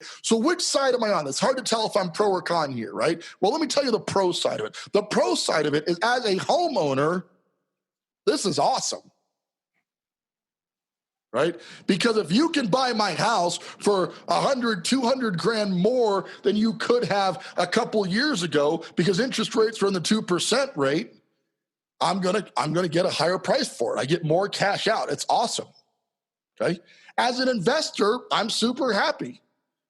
So which side am I on? It's hard to tell if I'm pro or con here, right? Well, let me tell you the pro side of it. The pro side of it is, as a homeowner, this is awesome, right? Because if you can buy my house for 100, 200 grand more than you could have a couple years ago, because interest rates are in the 2% rate, I'm gonna get a higher price for it. I get more cash out. It's awesome. Okay. As an investor, I'm super happy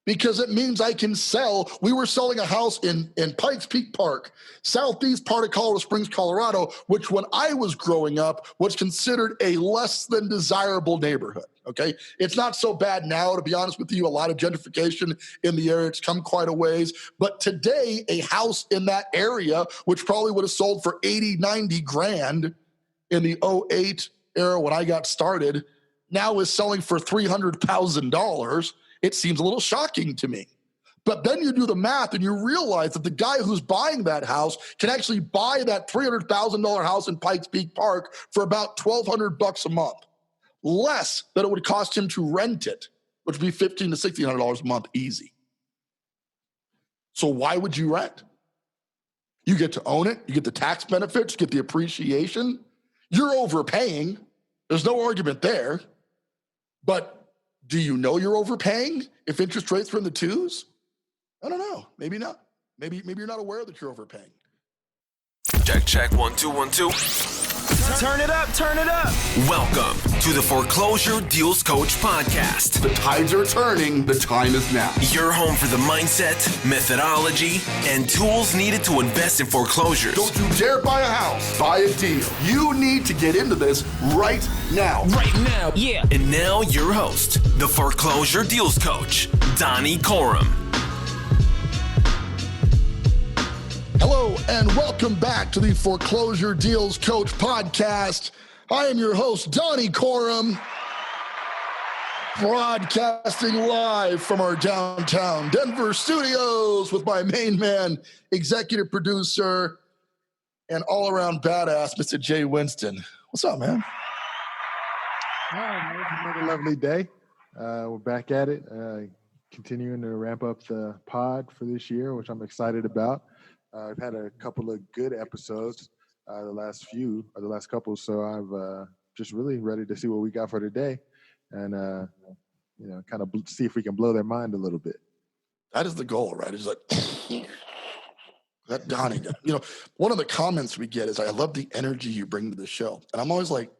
because it means I can sell. We were selling a house in Pikes Peak Park, southeast part of Colorado Springs, Colorado, which when I was growing up was considered a less than desirable neighborhood. Okay. It's not so bad now, to be honest with you. A lot of gentrification in the area. It's come quite a ways. But today, a house in that area, which probably would have sold for 80, 90 grand in the '08 era when I got started, now is selling for $300,000. It seems a little shocking to me. But then you do the math and you realize that the guy who's buying that house can actually buy that $300,000 house in Pikes Peak Park for about $1,200 a month, less than it would cost him to rent it, which would be $1,500 to $1,600 a month easy. So why would you rent? You get to own it. You get the tax benefits. You get the appreciation. You're overpaying. There's no argument there. But do you know you're overpaying if interest rates are in the twos? I don't know. Maybe not. Maybe you're not aware that you're overpaying. Check 1 2 1 2. Turn it up, turn it up. Welcome to the Foreclosure Deals Coach podcast. The tides are turning. The time is now. Your home for the mindset, methodology, and tools needed to invest in foreclosures. Don't you dare buy a house. Buy a deal. You need to get into this right now. Right now, yeah. And now your host, the Foreclosure Deals Coach, Donnie Corum. Hello and welcome back to the Foreclosure Deals Coach podcast. I am your host, Donnie Corum, broadcasting live from our downtown Denver studios with my main man, executive producer, and all-around badass, Mr. Jay Winston. What's up, man? Another lovely day. We're back at it, continuing to ramp up the pod for this year, which I'm excited about. I've had a couple of good episodes, the last couple, so I'm just really ready to see what we got for today, and kind of see if we can blow their mind a little bit. That is the goal, right? It's like that Donnie guy. One of the comments we get is, "I love the energy you bring to the show," and I'm always like,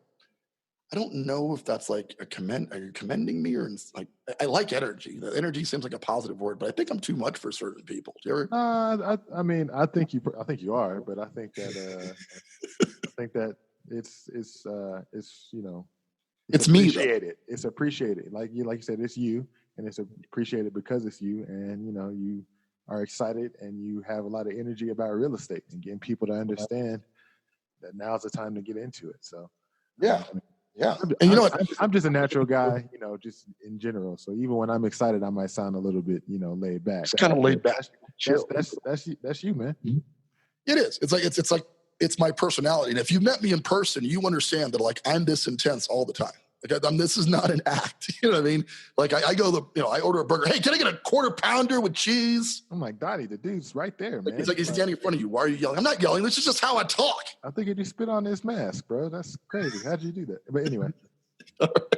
I don't know if that's like a commend. Are you commending me, or like I like energy? The energy seems like a positive word, but I think I'm too much for certain people. Do you ever? I think you are, but I think that it's it's me. Appreciated. It's appreciated. Like you said, it's you, and it's appreciated because it's you, and you are excited, and you have a lot of energy about real estate and getting people to understand that now's the time to get into it. So yeah. Yeah. And you know what? I'm just a natural guy, just in general. So even when I'm excited, I might sound a little bit, laid back. It's kind of laid back. Chill. That's you, man. It is. It's my personality. And if you met me in person, you understand that like I'm this intense all the time. Like this is not an act. You know what I mean? Like I I order a burger. Hey, can I get a quarter pounder with cheese? Oh my God, the dude's right there, man. He's standing in front of you. Why are you yelling? I'm not yelling. This is just how I talk. I think you spit on this mask, bro. That's crazy. How'd you do that? But anyway. All right.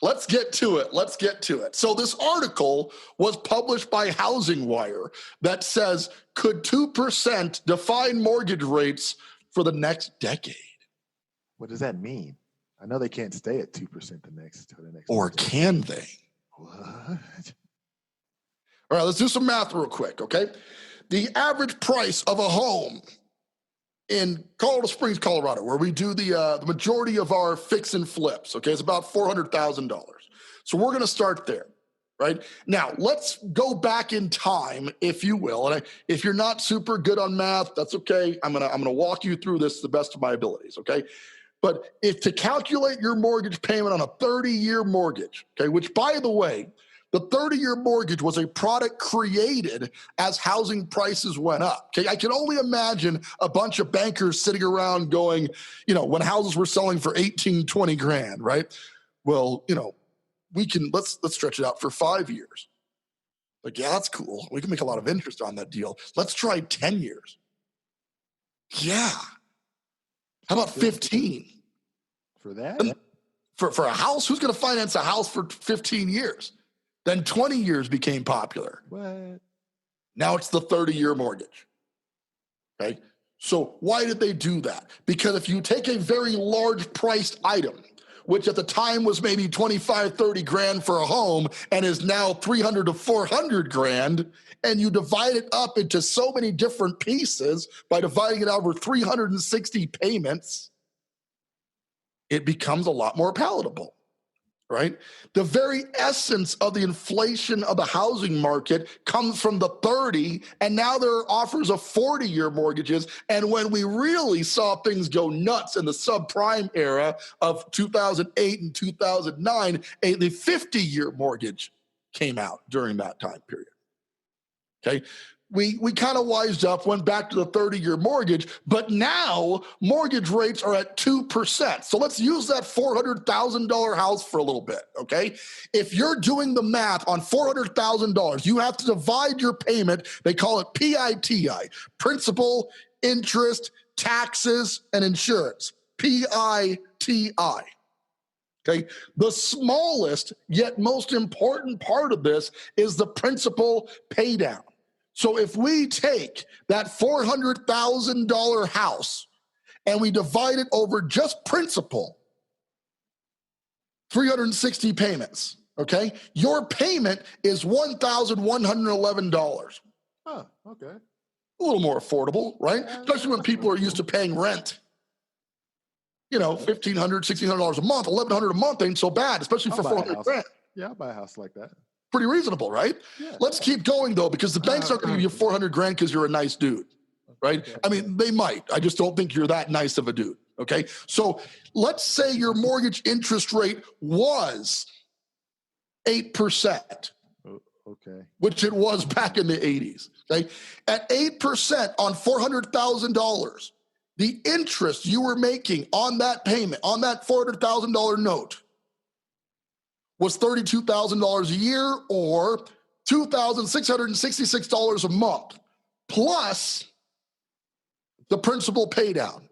Let's get to it. So this article was published by Housing Wire that says, could 2% define mortgage rates for the next decade? What does that mean? I know they can't stay at 2% the next. Or can they? What? All right, let's do some math real quick, okay? The average price of a home in Colorado Springs, Colorado, where we do the majority of our fix and flips, okay, it's about $400,000. So we're going to start there, right? Now, let's go back in time, if you will. And if you're not super good on math, that's okay. I'm gonna walk you through this to the best of my abilities, okay? But if to calculate your mortgage payment on a 30-year mortgage, okay, which by the way, the 30-year mortgage was a product created as housing prices went up. Okay, I can only imagine a bunch of bankers sitting around going, when houses were selling for 18, 20 grand, right? Well, let's stretch it out for 5 years. Like, yeah, that's cool. We can make a lot of interest on that deal. Let's try 10 years. Yeah. How about 15? For that? And for a house, who's going to finance a house for 15 years? Then 20 years became popular. What? Now it's the 30-year mortgage. Okay. So why did they do that? Because if you take a very large priced item, which at the time was maybe 25, 30 grand for a home and is now 300 to 400 grand, and you divide it up into so many different pieces by dividing it over 360 payments, it becomes a lot more palatable, right? The very essence of the inflation of the housing market comes from the 30, and now there are offers of 40-year mortgages. And when we really saw things go nuts in the subprime era of 2008 and 2009, the 50-year mortgage came out during that time period. Okay. We kind of wised up, went back to the 30-year mortgage, but now mortgage rates are at 2%. So let's use that $400,000 house for a little bit, okay? If you're doing the math on $400,000, you have to divide your payment, they call it PITI, principal, interest, taxes, and insurance, PITI. Okay, the smallest yet most important part of this is the principal pay down. So if we take that $400,000 house and we divide it over just principal, 360 payments, okay, your payment is $1,111. Oh, okay. A little more affordable, right? Especially when people are used to paying rent. You know, $1,500, $1,600 a month, $1,100 a month ain't so bad, especially for 400 grand. Yeah, I'll buy a house like that. Pretty reasonable, right? Yeah. Let's keep going though, because the banks aren't going to give you 400 grand because you're a nice dude, right? I mean, they might. I just don't think you're that nice of a dude. Okay. So let's say your mortgage interest rate was 8%. Okay. Which it was back in the 80s. Okay. At 8% on $400,000, the interest you were making on that payment, on that $400,000 note, was $32,000 a year or $2,666 a month, plus the principal pay down.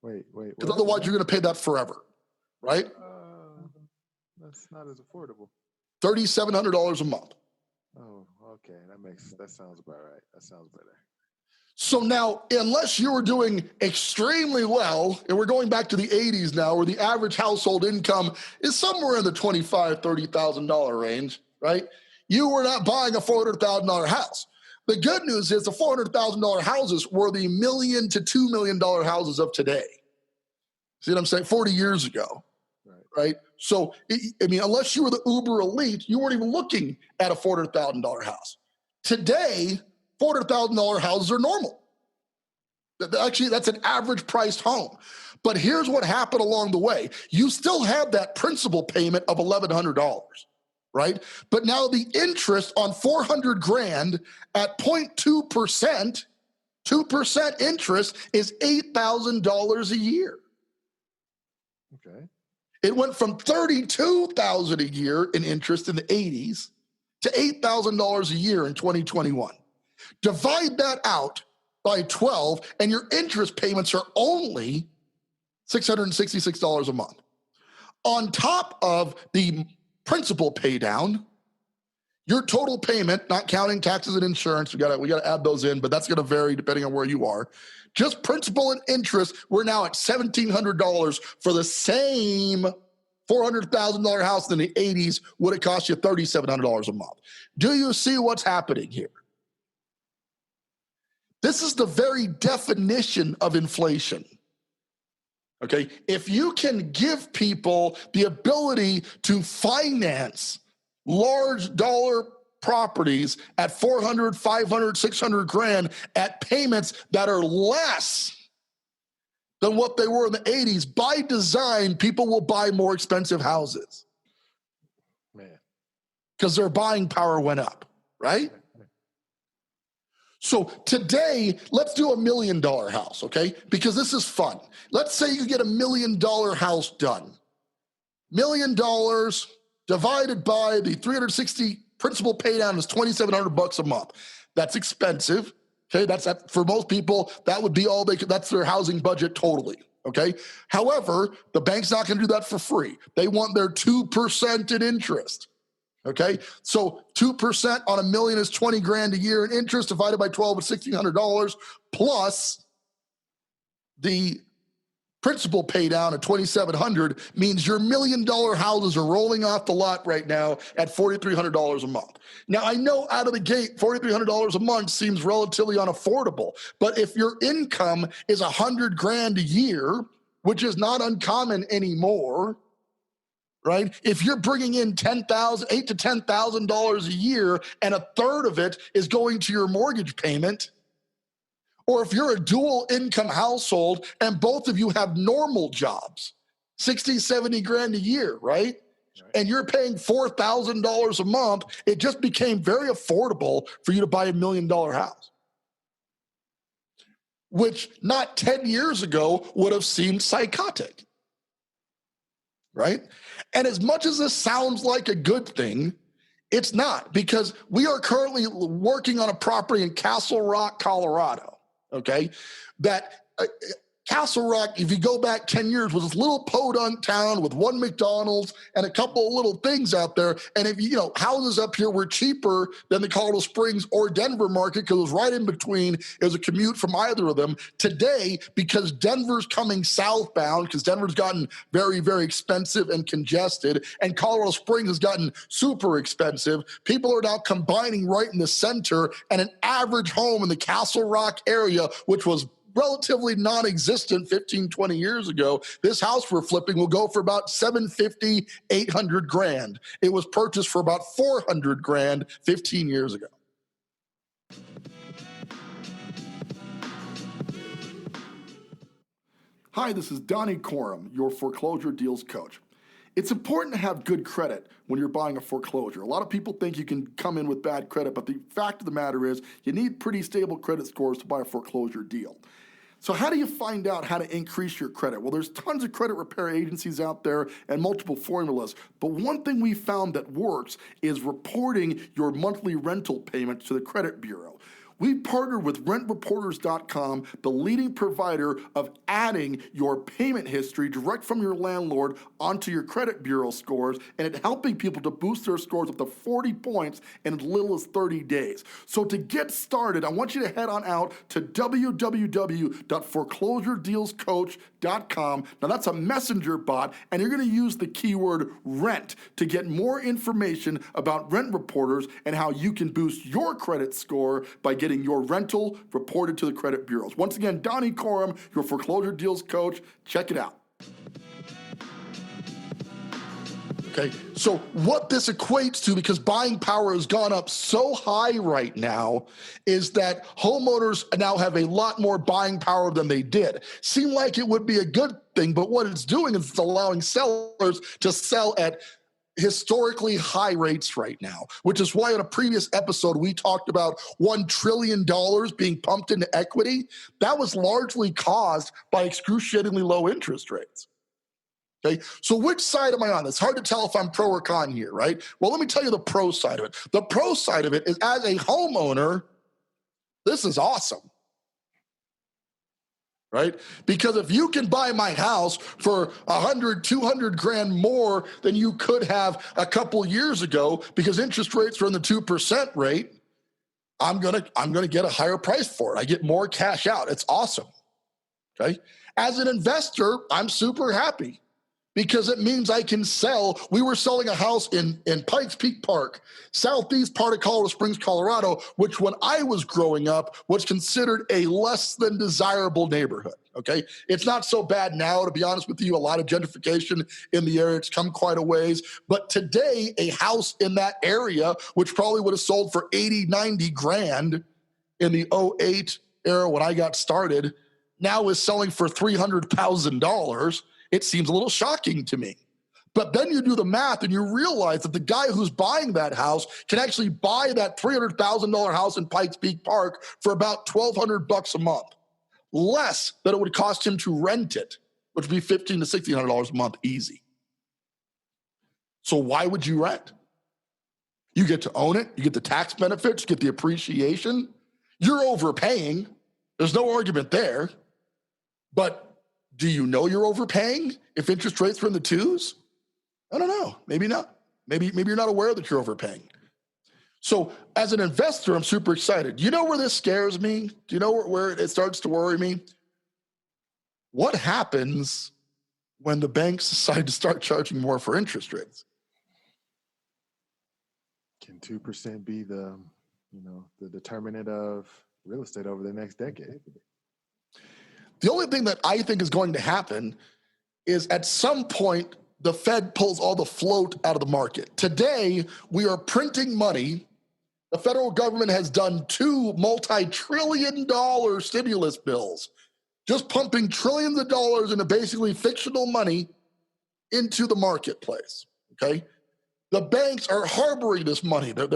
Wait. Because otherwise you're going to pay that forever, right? That's not as affordable. $3,700 a month. Oh, okay. That sounds about right. That sounds better. So now, unless you were doing extremely well, and we're going back to the 80s now, where the average household income is somewhere in the $25,000, $30,000 range, right? You were not buying a $400,000 house. The good news is the $400,000 houses were the $1 million to $2 million houses of today. See what I'm saying? 40 years ago, right? So, I mean, unless you were the uber elite, you weren't even looking at a $400,000 house. Today, $400,000 houses are normal. Actually, that's an average priced home. But here's what happened along the way. You still have that principal payment of $1,100, right? But now the interest on 400 grand at 0.2%, 2% interest is $8,000 a year. Okay. It went from $32,000 a year in interest in the 80s to $8,000 a year in 2021. Divide that out by 12, and your interest payments are only $666 a month. On top of the principal pay down, your total payment, not counting taxes and insurance, we gotta add those in, but that's gonna vary depending on where you are. Just principal and interest, we're now at $1,700 for the same $400,000 house in the 80s would it cost you $3,700 a month. Do you see what's happening here? This is the very definition of inflation. Okay, if you can give people the ability to finance large dollar properties at 400, 500, 600 grand at payments that are less than what they were in the 80s, by design, people will buy more expensive houses. Man. Because their buying power went up, right? So today, let's do $1 million house, okay? Because this is fun. Let's say you get $1 million house done. $1 million divided by the 360 principal pay down is $2,700 a month. That's expensive. Okay, that's that for most people. That would be all they could. That's their housing budget totally. Okay. However, the bank's not going to do that for free. They want their 2% in interest. Okay, so 2% on $1 million is 20 grand a year in interest divided by 12 is $1,600 plus the principal pay down at $2,700 means your $1 million houses are rolling off the lot right now at $4,300 a month. Now, I know out of the gate, $4,300 a month seems relatively unaffordable, but if your income is 100 grand a year, which is not uncommon anymore, right? If you're bringing in $8,000 to $10,000 a year and a third of it is going to your mortgage payment, or if you're a dual income household and both of you have normal jobs, 60, 70 grand a year, right? And you're paying $4,000 a month, it just became very affordable for you to buy $1 million house, which not 10 years ago would have seemed psychotic, right? And as much as this sounds like a good thing, it's not, because we are currently working on a property in Castle Rock, Colorado. Okay, that Castle Rock, if you go back 10 years, was this little podunk town with one McDonald's and a couple of little things out there. And if houses up here were cheaper than the Colorado Springs or Denver market because it was right in between. It was a commute from either of them. Today, because Denver's coming southbound, because Denver's gotten very, very expensive and congested, and Colorado Springs has gotten super expensive, people are now combining right in the center, and an average home in the Castle Rock area, which was relatively non-existent 15, 20 years ago, this house we're flipping will go for about $750, $800 grand. It was purchased for about $400 grand 15 years ago. Hi, this is Donnie Corum, your foreclosure deals coach. It's important to have good credit when you're buying a foreclosure. A lot of people think you can come in with bad credit, but the fact of the matter is you need pretty stable credit scores to buy a foreclosure deal. So how do you find out how to increase your credit? Well, there's tons of credit repair agencies out there and multiple formulas. But one thing we found that works is reporting your monthly rental payments to the credit bureau. We partnered with rentreporters.com, the leading provider of adding your payment history direct from your landlord onto your credit bureau scores, and it helping people to boost their scores up to 40 points in as little as 30 days. So to get started, I want you to head on out to www.foreclosuredealscoach.com. Now that's a messenger bot, and you're going to use the keyword rent to get more information about Rent Reporters and how you can boost your credit score by getting your rental reported to the credit bureaus. Once again, Donnie Corum, your foreclosure deals coach. Check it out. Okay, so what this equates to, because buying power has gone up so high right now, is that homeowners now have a lot more buying power than they did. Seemed like it would be a good thing, but what it's doing is it's allowing sellers to sell at historically high rates right now, which is why in a previous episode we talked about $1 trillion being pumped into equity. That was largely caused by excruciatingly low interest rates. Okay, so which side am I on? It's hard to tell if I'm pro or con here, right? Well, let me tell you the pro side of it. The pro side of it is, as a homeowner, this is awesome. Right? Because if you can buy my house for 100, 200 grand more than you could have a couple years ago, because interest rates are in the 2% rate, I'm gonna get a higher price for it. I get more cash out. It's awesome. Okay. As an investor, I'm super happy, because it means I can sell. We were selling a house in Pikes Peak Park, southeast part of Colorado Springs, Colorado, which when I was growing up was considered a less than desirable neighborhood, okay? It's not so bad now, to be honest with you. A lot of gentrification in the area. It's come quite a ways. But today, a house in that area, which probably would have sold for 80, 90 grand in the 08 era when I got started, now is selling for $300,000. It seems a little shocking to me. But then you do the math and you realize that the guy who's buying that house can actually buy that $300,000 house in Pikes Peak Park for about $1,200 a month, less than it would cost him to rent it, which would be $1,500 to $1,600 a month easy. So why would you rent? You get to own it. You get the tax benefits, you get the appreciation. You're overpaying. There's no argument there. But do you know you're overpaying if interest rates are in the twos? I don't know. Maybe not. Maybe you're not aware that you're overpaying. So as an investor, I'm super excited. You know where this scares me? Do you know where it starts to worry me? What happens when the banks decide to start charging more for interest rates? Can 2% be the determinant of real estate over the next decade? The only thing that I think is going to happen is at some point, the Fed pulls all the float out of the market. Today, we are printing money. The federal government has done 2 multi-trillion-dollar stimulus bills, just pumping trillions of dollars into basically fictional money into the marketplace, okay? The banks are harboring this money. They're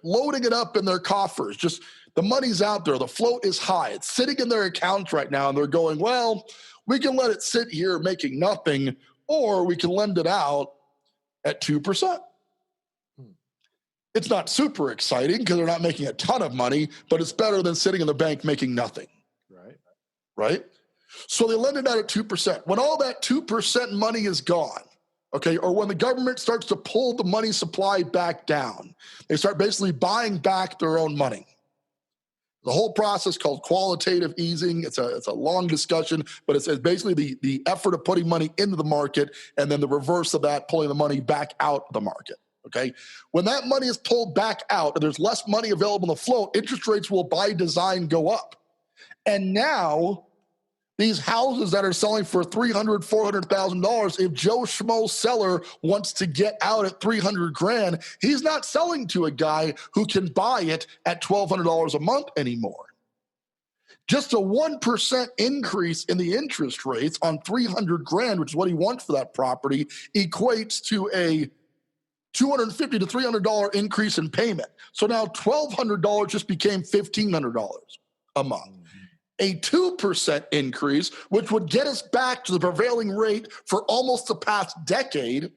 loading it up in their coffers. Just the money's out there. The float is high. It's sitting in their accounts right now, and they're going, well, we can let it sit here making nothing, or we can lend it out at 2%. It's not super exciting because they're not making a ton of money, but it's better than sitting in the bank making nothing. Right? So they lend it out at 2%. When all that 2% money is gone, okay, or when the government starts to pull the money supply back down, they start basically buying back their own money. The whole process called qualitative easing. It's a long discussion, but it's basically the effort of putting money into the market and then the reverse of that, pulling the money back out of the market. Okay. When that money is pulled back out and there's less money available on the float, interest rates will by design go up. And now these houses that are selling for $300,000, $400,000, if Joe Schmo seller wants to get out at $300,000, he's not selling to a guy who can buy it at $1,200 a month anymore. Just a 1% increase in the interest rates on $300,000, which is what he wants for that property, equates to a $250 to $300 increase in payment. So now $1,200 just became $1,500 a month. A 2% increase, which would get us back to the prevailing rate for almost the past decade,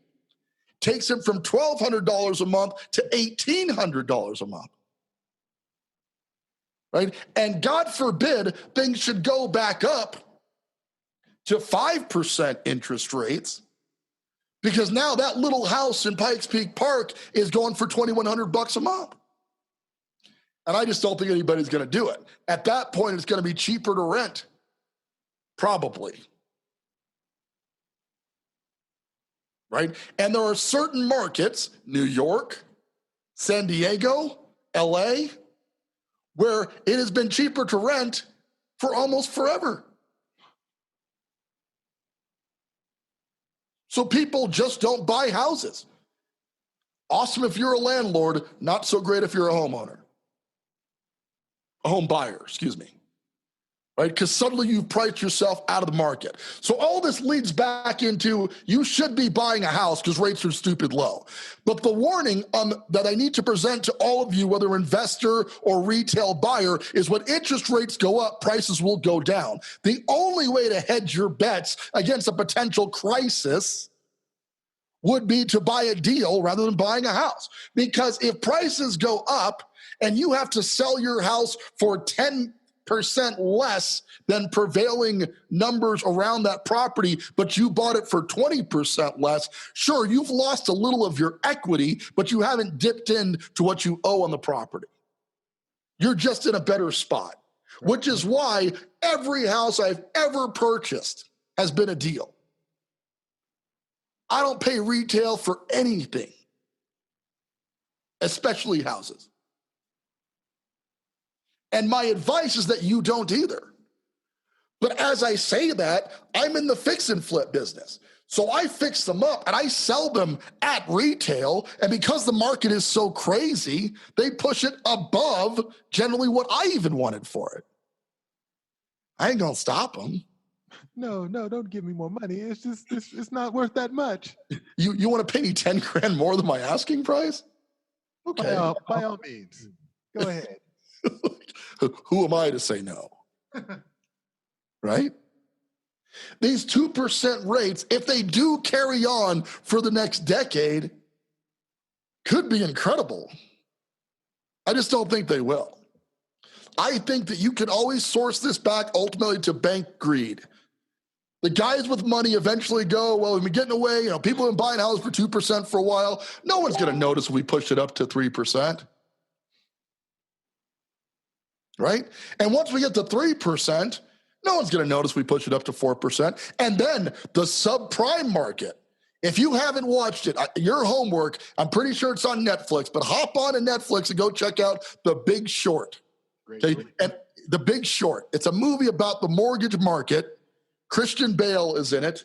takes him from $1,200 a month to $1,800 a month. Right? And God forbid things should go back up to 5% interest rates, because now that little house in Pikes Peak Park is going for $2,100 a month. And I just don't think anybody's going to do it. At that point, it's going to be cheaper to rent. Probably. Right? And there are certain markets, New York, San Diego, LA, where it has been cheaper to rent for almost forever. So people just don't buy houses. Awesome if you're a landlord, not so great if you're a homeowner. A home buyer, excuse me. Right? Because suddenly you've priced yourself out of the market. So all this leads back into you should be buying a house because rates are stupid low. But the warning that I need to present to all of you, whether investor or retail buyer, is when interest rates go up, prices will go down. The only way to hedge your bets against a potential crisis would be to buy a deal rather than buying a house. Because if prices go up and you have to sell your house for 10% less than prevailing numbers around that property, but you bought it for 20% less, sure, you've lost a little of your equity, but you haven't dipped into what you owe on the property. You're just in a better spot, which is why every house I've ever purchased has been a deal. I don't pay retail for anything, especially houses. And my advice is that you don't either. But as I say that, I'm in the fix and flip business. So I fix them up and I sell them at retail. And because the market is so crazy, they push it above generally what I even wanted for it. I ain't gonna stop them. No, don't give me more money. It's just, it's not worth that much. You want to pay me $10,000 more than my asking price? Okay. By all means, go ahead. Who am I to say no? Right? These 2% rates, if they do carry on for the next decade, could be incredible. I just don't think they will. I think that you can always source this back ultimately to bank greed. The guys with money eventually go, well, we've been getting away. People have been buying houses for 2% for a while. No one's going to notice if we push it up to 3%. Right? And once we get to 3%, no one's going to notice we push it up to 4%. And then the subprime market. If you haven't watched it, your homework, I'm pretty sure it's on Netflix, but hop on to Netflix and go check out The Big Short. Okay? And The Big Short. It's a movie about the mortgage market. Christian Bale is in it.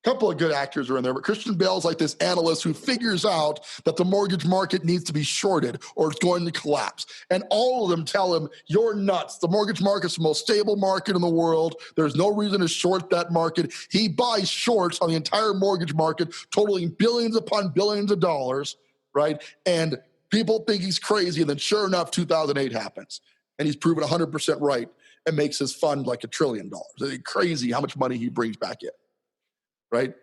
Couple of good actors are in there, but Christian Bale's like this analyst who figures out that the mortgage market needs to be shorted or it's going to collapse. And all of them tell him, you're nuts. The mortgage market's the most stable market in the world. There's no reason to short that market. He buys shorts on the entire mortgage market, totaling billions upon billions of dollars, right? And people think he's crazy. And then sure enough, 2008 happens. And he's proven 100% right and makes his fund like $1 trillion. It's crazy how much money he brings back in. Right?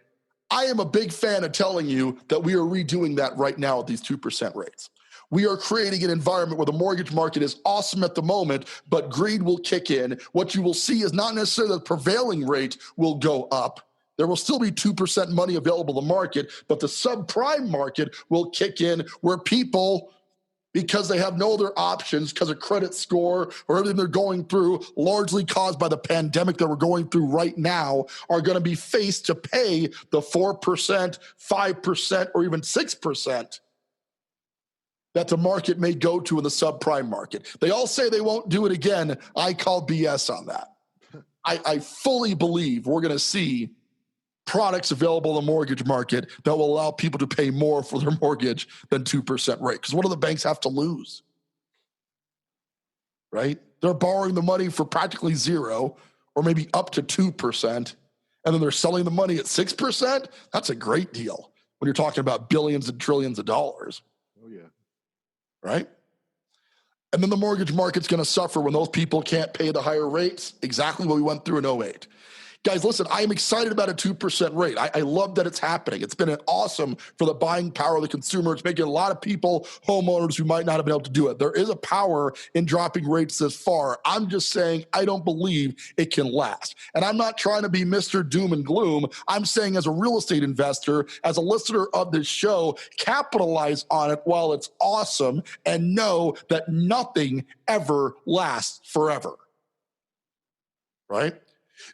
I am a big fan of telling you that we are redoing that right now at these 2% rates. We are creating an environment where the mortgage market is awesome at the moment, but greed will kick in. What you will see is not necessarily the prevailing rate will go up. There will still be 2% money available in the market, but the subprime market will kick in where people, because they have no other options because of credit score or everything they're going through, largely caused by the pandemic that we're going through right now, are going to be faced to pay the 4%, 5%, or even 6% that the market may go to in the subprime market. They all say they won't do it again. I call BS on that. I fully believe we're going to see products available in the mortgage market that will allow people to pay more for their mortgage than 2% rate. Because what do the banks have to lose? Right? They're borrowing the money for practically zero or maybe up to 2%, and then they're selling the money at 6%. That's a great deal when you're talking about billions and trillions of dollars. Oh, yeah. Right? And then the mortgage market's going to suffer when those people can't pay the higher rates. Exactly what we went through in 2008. Guys, listen, I am excited about a 2% rate. I love that it's happening. It's been awesome for the buying power of the consumer. It's making a lot of people homeowners who might not have been able to do it. There is a power in dropping rates this far. I'm just saying I don't believe it can last. And I'm not trying to be Mr. Doom and Gloom. I'm saying as a real estate investor, as a listener of this show, capitalize on it while it's awesome and know that nothing ever lasts forever. Right?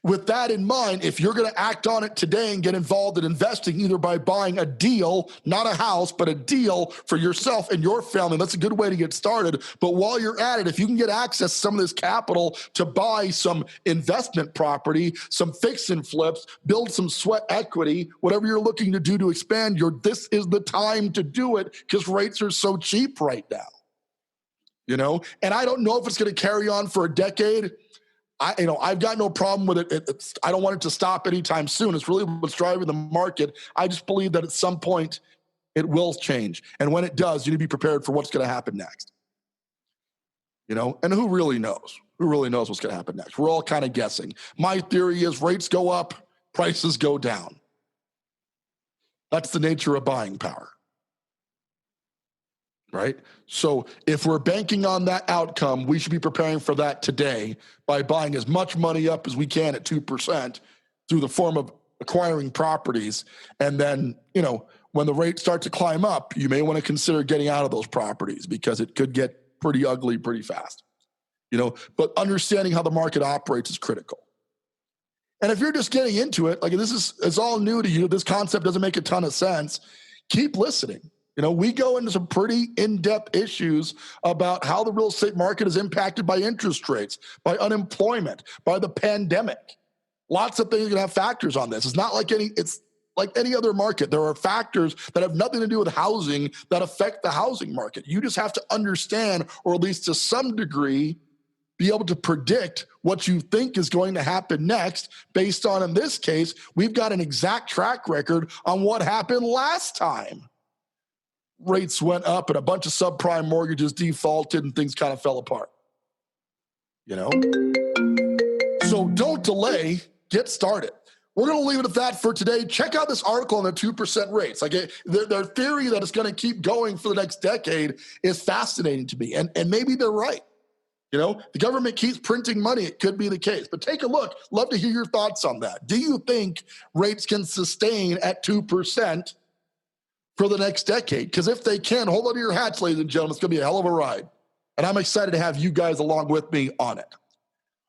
With that in mind, if you're going to act on it today and get involved in investing, either by buying a deal, not a house, but a deal for yourself and your family, that's a good way to get started. But while you're at it, if you can get access to some of this capital to buy some investment property, some fix and flips, build some sweat equity, whatever you're looking to do to expand this is the time to do it because rates are so cheap right now. And I don't know if it's going to carry on for a decade. I've got no problem with it. I don't want it to stop anytime soon. It's really what's driving the market. I just believe that at some point it will change. And when it does, you need to be prepared for what's going to happen next. And who really knows? Who really knows what's going to happen next? We're all kind of guessing. My theory is rates go up, prices go down. That's the nature of buying power. Right? So if we're banking on that outcome, we should be preparing for that today by buying as much money up as we can at 2% through the form of acquiring properties. And then, when the rates start to climb up, you may want to consider getting out of those properties because it could get pretty ugly pretty fast. But understanding how the market operates is critical. And if you're just getting into it, like it's all new to you, this concept doesn't make a ton of sense, keep listening. We go into some pretty in-depth issues about how the real estate market is impacted by interest rates, by unemployment, by the pandemic. Lots of things are going to have factors on this. It's like any other market. There are factors that have nothing to do with housing that affect the housing market. You just have to understand, or at least to some degree, be able to predict what you think is going to happen next based on, in this case, we've got an exact track record on what happened last time. Rates went up and a bunch of subprime mortgages defaulted and things kind of fell apart. So don't delay, get started. We're going to leave it at that for today. Check out this article on the 2% rates. Like their theory that it's going to keep going for the next decade is fascinating to me. And maybe they're right. You know, the government keeps printing money. It could be the case. But take a look. Love to hear your thoughts on that. Do you think rates can sustain at 2% for the next decade? Because if they can, hold on to your hats, ladies and gentlemen. It's going to be a hell of a ride. And I'm excited to have you guys along with me on it.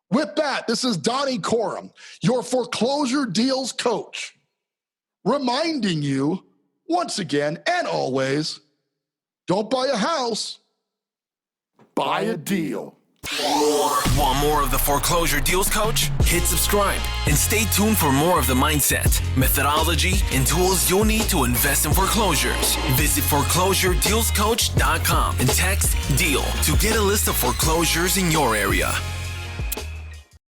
With that, this is Donnie Corum, your foreclosure deals coach, reminding you once again and always, don't buy a house, buy a deal. Want more of the Foreclosure Deals Coach? Hit subscribe and stay tuned for more of the mindset, methodology, and tools you'll need to invest in foreclosures. Visit foreclosuredealscoach.com and text DEAL to get a list of foreclosures in your area.